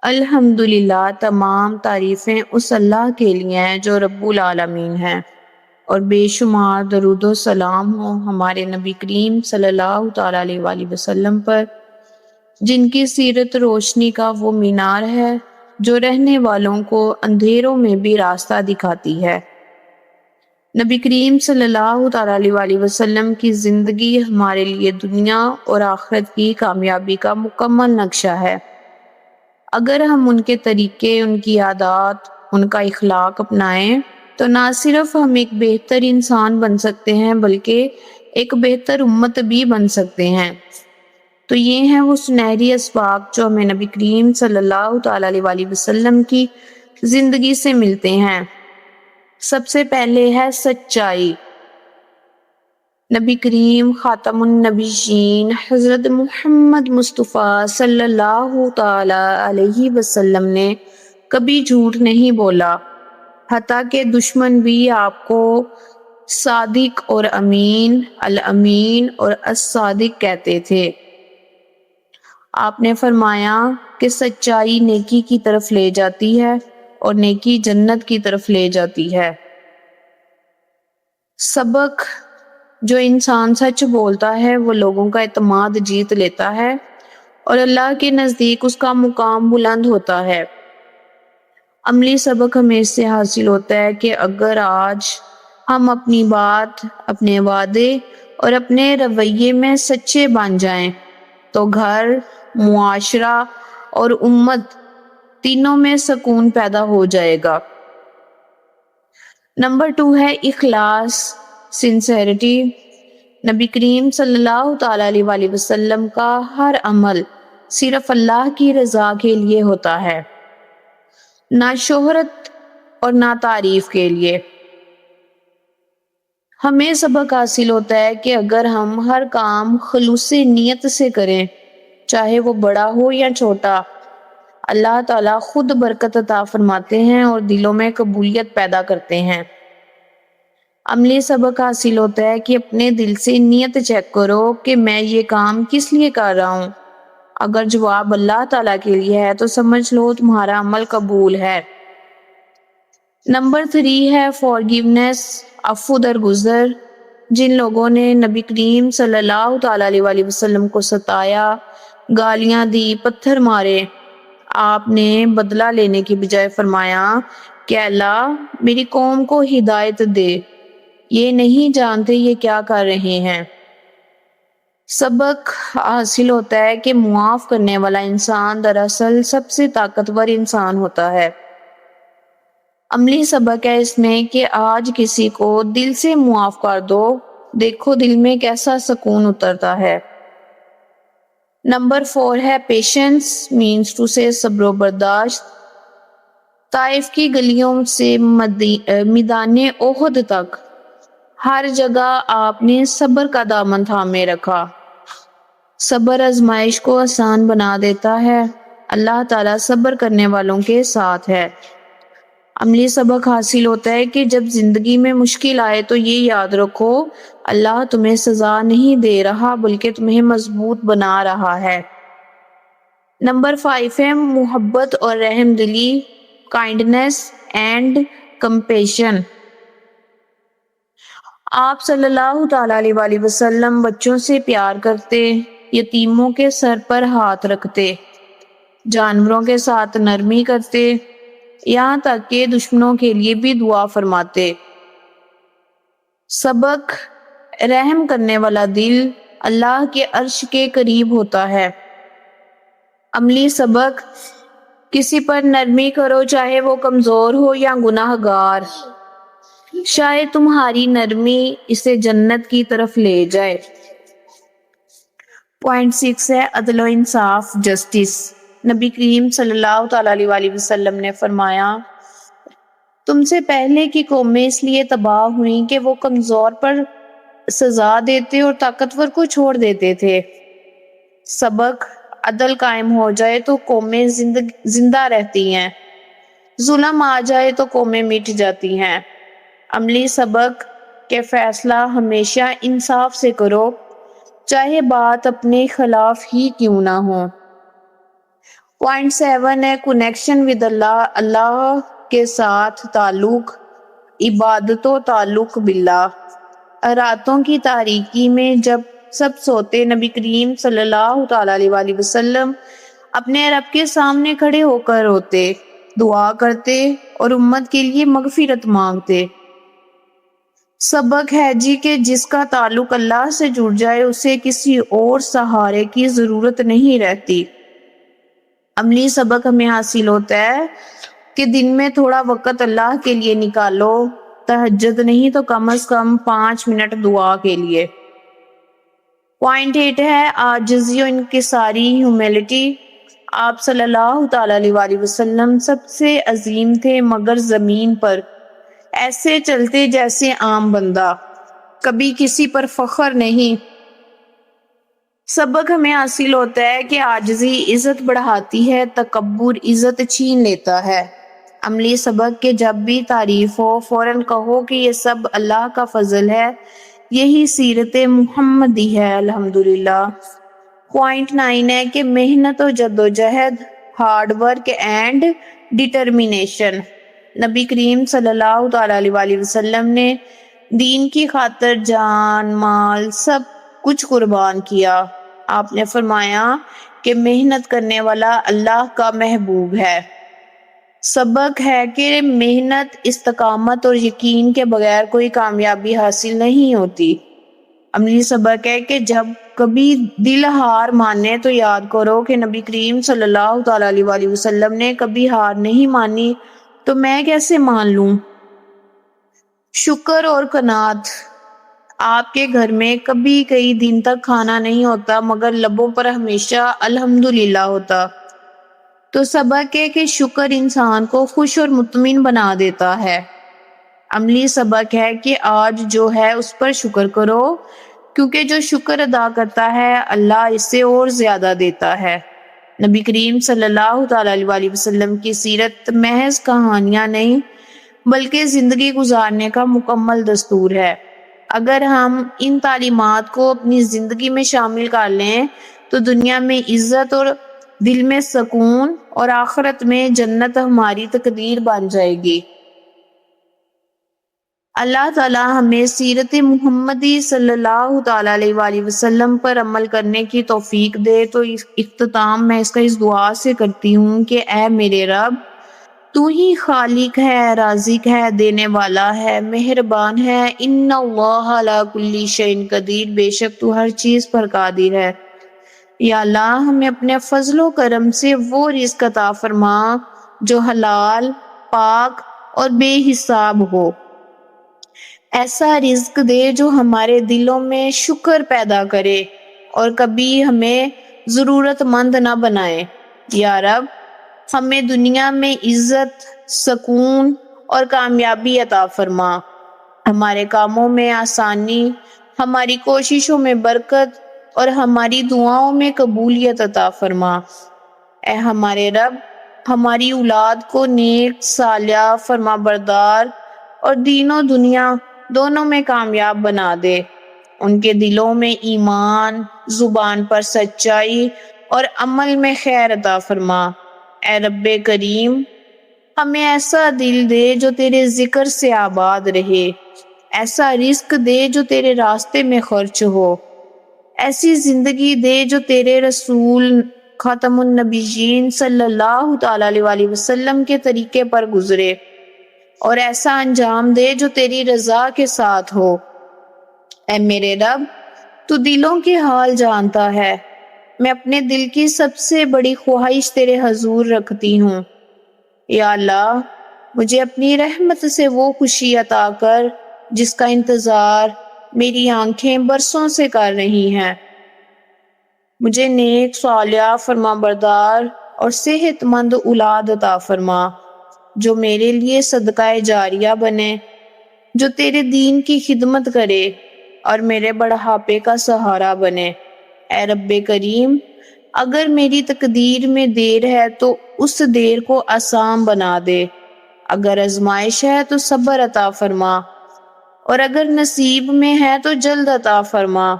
الحمدللہ، تمام تعریفیں اس اللہ کے لیے ہیں جو رب العالمین ہیں، اور بے شمار درود و سلام ہو ہمارے نبی کریم صلی اللہ تعالیٰ علیہ وآلہ وسلم پر، جن کی سیرت روشنی کا وہ مینار ہے جو رہنے والوں کو اندھیروں میں بھی راستہ دکھاتی ہے۔ نبی کریم صلی اللہ تعالیٰ علیہ وآلہ وسلم کی زندگی ہمارے لیے دنیا اور آخرت کی کامیابی کا مکمل نقشہ ہے۔ اگر ہم ان کے طریقے، ان کی عادات، ان کا اخلاق اپنائیں تو نہ صرف ہم ایک بہتر انسان بن سکتے ہیں بلکہ ایک بہتر امت بھی بن سکتے ہیں۔ تو یہ ہیں وہ سنہری اسباق جو ہمیں نبی کریم صلی اللہ تعالیٰ علیہ وآلہ وسلم کی زندگی سے ملتے ہیں۔ سب سے پہلے ہے سچائی۔ نبی کریم خاتم النبیین حضرت محمد مصطفیٰ صلی اللہ تعالی علیہ وسلم نے کبھی جھوٹ نہیں بولا، حتیٰ کہ دشمن بھی آپ کو صادق اور امین، الامین اور الصادق کہتے تھے۔ آپ نے فرمایا کہ سچائی نیکی کی طرف لے جاتی ہے اور نیکی جنت کی طرف لے جاتی ہے۔ سبق: جو انسان سچ بولتا ہے وہ لوگوں کا اعتماد جیت لیتا ہے اور اللہ کے نزدیک اس کا مقام بلند ہوتا ہے۔ عملی سبق ہمیں اس سے حاصل ہوتا ہے کہ اگر آج ہم اپنی بات، اپنے وعدے اور اپنے رویے میں سچے بن جائیں تو گھر، معاشرہ اور امت تینوں میں سکون پیدا ہو جائے گا۔ نمبر 2 ہے اخلاص، سنسیریٹی۔ نبی کریم صلی اللہ تعالیٰ علیہ وآلہ وسلم کا ہر عمل صرف اللہ کی رضا کے لیے ہوتا ہے، نہ شہرت اور نہ تعریف کے لیے۔ ہمیں سبق حاصل ہوتا ہے کہ اگر ہم ہر کام خلوص نیت سے کریں، چاہے وہ بڑا ہو یا چھوٹا، اللہ تعالیٰ خود برکت عطا فرماتے ہیں اور دلوں میں قبولیت پیدا کرتے ہیں۔ عملی سبق حاصل ہوتا ہے کہ اپنے دل سے نیت چیک کرو کہ میں یہ کام کس لیے کر رہا ہوں۔ اگر جواب اللہ تعالیٰ کے لیے ہے تو سمجھ لو تمہارا عمل قبول ہے۔ نمبر 3 ہے فارگیونیس، عفو درگزر۔ جن لوگوں نے نبی کریم صلی اللہ تعالیٰ علیہ وآلہ وسلم کو ستایا، گالیاں دی، پتھر مارے، آپ نے بدلہ لینے کی بجائے فرمایا کہ اللہ میری قوم کو ہدایت دے، یہ نہیں جانتے یہ کیا کر رہے ہیں۔ سبق حاصل ہوتا ہے کہ معاف کرنے والا انسان دراصل سب سے طاقتور انسان ہوتا ہے۔ عملی سبق ہے اس میں کہ آج کسی کو دل سے معاف کر دو، دیکھو دل میں کیسا سکون اترتا ہے۔ نمبر 4 ہے پیشنس، مینز ٹو سے صبر و برداشت۔ طائف کی گلیوں سے میدان احد تک ہر جگہ آپ نے صبر کا دامن تھامے رکھا۔ صبر آزمائش کو آسان بنا دیتا ہے، اللہ تعالیٰ صبر کرنے والوں کے ساتھ ہے۔ عملی سبق حاصل ہوتا ہے کہ جب زندگی میں مشکل آئے تو یہ یاد رکھو اللہ تمہیں سزا نہیں دے رہا بلکہ تمہیں مضبوط بنا رہا ہے۔ نمبر 5 ہے محبت اور رحم دلی، کائنڈنس اینڈ کمپیشن۔ آپ صلی اللہ تعالیٰ علیہ وآلہ وسلم بچوں سے پیار کرتے، یتیموں کے سر پر ہاتھ رکھتے، جانوروں کے ساتھ نرمی کرتے، یہاں تک کہ دشمنوں کے لیے بھی دعا فرماتے۔ سبق: رحم کرنے والا دل اللہ کے عرش کے قریب ہوتا ہے۔ عملی سبق: کسی پر نرمی کرو چاہے وہ کمزور ہو یا گناہ گار، شاید تمہاری نرمی اسے جنت کی طرف لے جائے۔ پوائنٹ 6 ہے عدل و انصاف، جسٹس۔ نبی کریم صلی اللہ تعالیٰ علیہ وآلہ وسلم نے فرمایا تم سے پہلے کی قومیں اس لیے تباہ ہوئیں کہ وہ کمزور پر سزا دیتے اور طاقتور کو چھوڑ دیتے تھے۔ سبق: عدل قائم ہو جائے تو قومیں زندہ رہتی ہیں، ظلم آ جائے تو قومیں مٹ جاتی ہیں۔ عملی سبق کہ فیصلہ ہمیشہ انصاف سے کرو، چاہے بات اپنے خلاف ہی کیوں نہ ہو۔ پوائنٹ 7 ہے کنیکشن ود اللہ، اللہ کے ساتھ تعلق، عبادت و تعلق باللہ۔ راتوں کی تاریکی میں جب سب سوتے، نبی کریم صلی اللہ تعالیٰ علیہ وآلہ وسلم اپنے رب کے سامنے کھڑے ہو کر روتے، دعا کرتے اور امت کے لیے مغفرت مانگتے۔ سبق ہے جی کہ جس کا تعلق اللہ سے جڑ جائے اسے کسی اور سہارے کی ضرورت نہیں رہتی۔ عملی سبق ہمیں حاصل ہوتا ہے کہ دن میں تھوڑا وقت اللہ کے لیے نکالو، تہجد نہیں تو کم از کم 5 منٹ دعا کے لیے۔ پوائنٹ 8 ہے عاجزی و انکساری، ہیوملٹی۔ آپ صلی اللہ تعالیٰ علیہ وآلہ وسلم سب سے عظیم تھے مگر زمین پر ایسے چلتے جیسے عام بندہ، کبھی کسی پر فخر نہیں۔ سبق ہمیں حاصل ہوتا ہے کہ عاجزی عزت بڑھاتی ہے، تکبر عزت چھین لیتا ہے۔ عملی سبق کہ جب بھی تعریف ہو فوراً کہو کہ یہ سب اللہ کا فضل ہے، یہی سیرت محمدی ہے، الحمدللہ۔ پوائنٹ 9 ہے کہ محنت و جدوجہد، ہارڈ ورک اینڈ ڈٹرمینیشن۔ نبی کریم صلی اللہ تعالیٰ علیہ وآلہ وسلم نے دین کی خاطر جان مال سب کچھ قربان کیا۔ آپ نے فرمایا کہ محنت کرنے والا اللہ کا محبوب ہے۔ سبق ہے کہ محنت، استقامت اور یقین کے بغیر کوئی کامیابی حاصل نہیں ہوتی۔ عملی سبق ہے کہ جب کبھی دل ہار مانے تو یاد کرو کہ نبی کریم صلی اللہ تعالیٰ علیہ وآلہ وسلم نے کبھی ہار نہیں مانی، تو میں کیسے مان لوں؟ شکر اور قناعت۔ آپ کے گھر میں کبھی کئی دن تک کھانا نہیں ہوتا مگر لبوں پر ہمیشہ الحمدللہ ہوتا، تو سبق ہے کہ شکر انسان کو خوش اور مطمئن بنا دیتا ہے۔ عملی سبق ہے کہ آج جو ہے اس پر شکر کرو، کیونکہ جو شکر ادا کرتا ہے اللہ اس سے اور زیادہ دیتا ہے۔ نبی کریم صلی اللہ تعالیٰ علیہ وآلہ وسلم کی سیرت محض کہانیاں نہیں بلکہ زندگی گزارنے کا مکمل دستور ہے۔ اگر ہم ان تعلیمات کو اپنی زندگی میں شامل کر لیں تو دنیا میں عزت اور دل میں سکون اور آخرت میں جنت ہماری تقدیر بن جائے گی۔ اللہ تعالیٰ ہمیں سیرت محمدی صلی اللہ تعالیٰ علیہ وآلہ وسلم پر عمل کرنے کی توفیق دے۔ تو اختتام میں اس دعا سے کرتی ہوں کہ اے میرے رب، تو ہی خالق ہے، رازق ہے، دینے والا ہے، مہربان ہے۔ ان اللہ علی کل شیء قدیر، بے شک تو ہر چیز پر قادر ہے۔ یا اللہ ہمیں اپنے فضل و کرم سے وہ رزق عطا فرما جو حلال، پاک اور بے حساب ہو۔ ایسا رزق دے جو ہمارے دلوں میں شکر پیدا کرے اور کبھی ہمیں ضرورت مند نہ بنائے۔ یا رب ہمیں دنیا میں عزت، سکون اور کامیابی عطا فرما، ہمارے کاموں میں آسانی، ہماری کوششوں میں برکت اور ہماری دعاؤں میں قبولیت عطا فرما۔ اے ہمارے رب ہماری اولاد کو نیک، صالحہ، فرما بردار اور دین و دنیا دونوں میں کامیاب بنا دے۔ ان کے دلوں میں ایمان، زبان پر سچائی اور عمل میں خیر عطا فرما۔ اے رب کریم ہمیں ایسا دل دے جو تیرے ذکر سے آباد رہے، ایسا رزق دے جو تیرے راستے میں خرچ ہو، ایسی زندگی دے جو تیرے رسول خاتم النبیین صلی اللہ تعالیٰ علیہ وآلہ وسلم کے طریقے پر گزرے، اور ایسا انجام دے جو تیری رضا کے ساتھ ہو۔ اے میرے رب تو دلوں کے حال جانتا ہے، میں اپنے دل کی سب سے بڑی خواہش تیرے حضور رکھتی ہوں۔ یا اللہ مجھے اپنی رحمت سے وہ خوشی عطا کر جس کا انتظار میری آنکھیں برسوں سے کر رہی ہیں۔ مجھے نیک، صالحہ، فرما بردار اور صحت مند اولاد عطا فرما جو میرے لیے صدقہ جاریہ بنے، جو تیرے دین کی خدمت کرے اور میرے بڑھاپے کا سہارا بنے۔ اے رب کریم اگر میری تقدیر میں دیر ہے تو اس دیر کو آسان بنا دے، اگر آزمائش ہے تو صبر عطا فرما، اور اگر نصیب میں ہے تو جلد عطا فرما،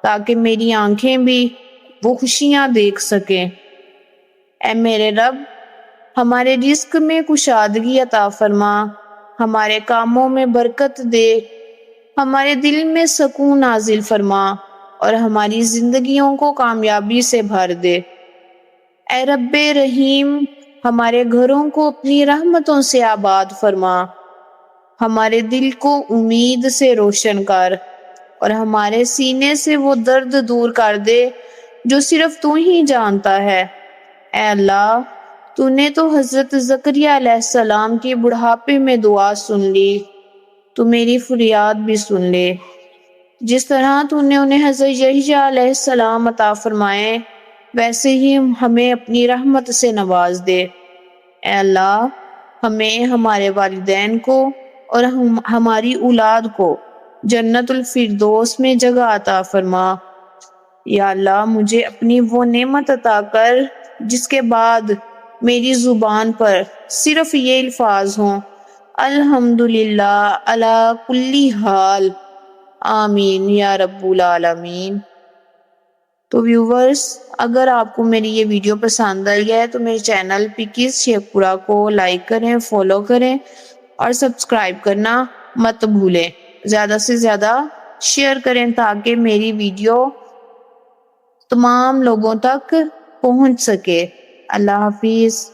تاکہ میری آنکھیں بھی وہ خوشیاں دیکھ سکیں۔ اے میرے رب، ہمارے رزق میں کشادگی عطا فرما، ہمارے کاموں میں برکت دے، ہمارے دل میں سکون نازل فرما اور ہماری زندگیوں کو کامیابی سے بھر دے۔ اے رب رحیم، ہمارے گھروں کو اپنی رحمتوں سے آباد فرما، ہمارے دل کو امید سے روشن کر اور ہمارے سینے سے وہ درد دور کر دے جو صرف تو ہی جانتا ہے۔ اے اللہ، تو نے تو حضرت زکریا علیہ السلام کی بڑھاپے میں دعا سن لی، تو میری فریاد بھی سن لے۔ جس طرح تو نے انہیں حضرت یحییٰ علیہ السلام عطا فرمائے، ویسے ہی ہمیں اپنی رحمت سے نواز دے۔ اے اللہ، ہمیں، ہمارے والدین کو اور ہماری اولاد کو جنت الفردوس میں جگہ عطا فرما۔ یا اللہ، مجھے اپنی وہ نعمت عطا کر جس کے بعد میری زبان پر صرف یہ الفاظ ہوں: الحمدللہ علی کل حال، آمین یا رب العالمین۔ تو ویورز، اگر آپ کو میری یہ ویڈیو پسند آئی ہے تو میرے چینل پکیز شیخ پورہ کو لائک کریں، فالو کریں اور سبسکرائب کرنا مت بھولیں۔ زیادہ سے زیادہ شیئر کریں تاکہ میری ویڈیو تمام لوگوں تک پہنچ سکے۔ اللہ حافظ۔